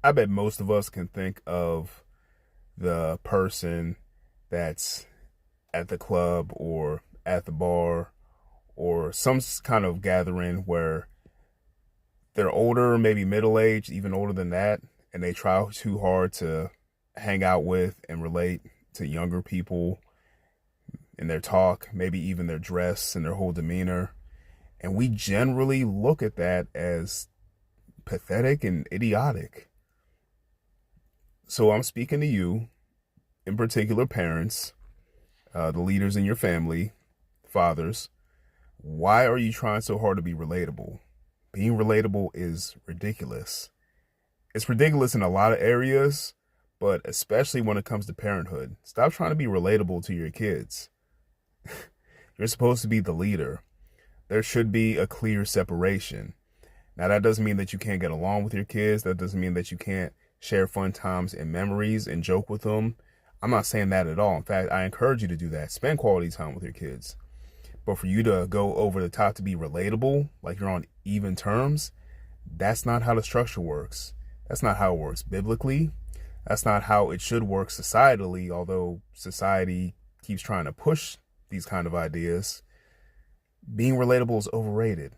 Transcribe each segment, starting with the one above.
I bet most of us can think of the person that's at the club or at the bar or some kind of gathering where they're older, maybe middle aged, even older than that, and they try too hard to hang out with and relate to younger people in their talk, maybe even their dress and their whole demeanor. And we generally look at that as pathetic and idiotic. So I'm speaking to you, in particular, parents, the leaders in your family, fathers. Why are you trying so hard to be relatable? Being relatable is ridiculous. It's ridiculous in a lot of areas, but especially when it comes to parenthood. Stop trying to be relatable to your kids. You're supposed to be the leader. There should be a clear separation. Now, that doesn't mean that you can't get along with your kids. That doesn't mean that you can't share fun times and memories and joke with them. I'm not saying that at all. In fact, I encourage you to do that. Spend quality time with your kids. But for you to go over the top to be relatable, like you're on even terms, that's not how the structure works. That's not how it works biblically. That's not how it should work societally, although society keeps trying to push these kind of ideas. Being relatable is overrated.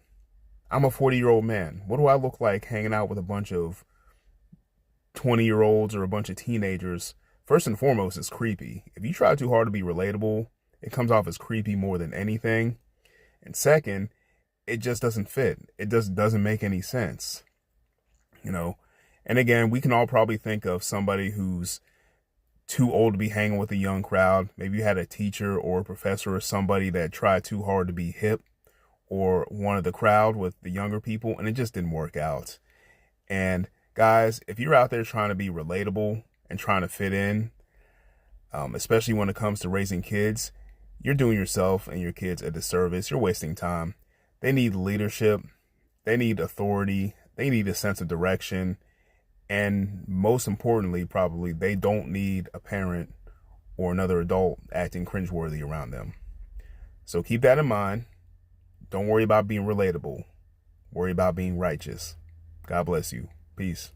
I'm a 40-year-old man. What do I look like hanging out with a bunch of 20-year-olds or a bunch of teenagers? First and foremost, it's creepy. If you try too hard to be relatable, it comes off as creepy more than anything. And second, it just doesn't fit. It just doesn't make any sense. You know, and again, we can all probably think of somebody who's too old to be hanging with a young crowd. Maybe you had a teacher or a professor or somebody that tried too hard to be hip or one of the crowd with the younger people, and it just didn't work out. And guys, if you're out there trying to be relatable and trying to fit in, especially when it comes to raising kids, you're doing yourself and your kids a disservice. You're wasting time. They need leadership. They need authority. They need a sense of direction. And most importantly, probably, they don't need a parent or another adult acting cringeworthy around them. So keep that in mind. Don't worry about being relatable. Worry about being righteous. God bless you. Peace.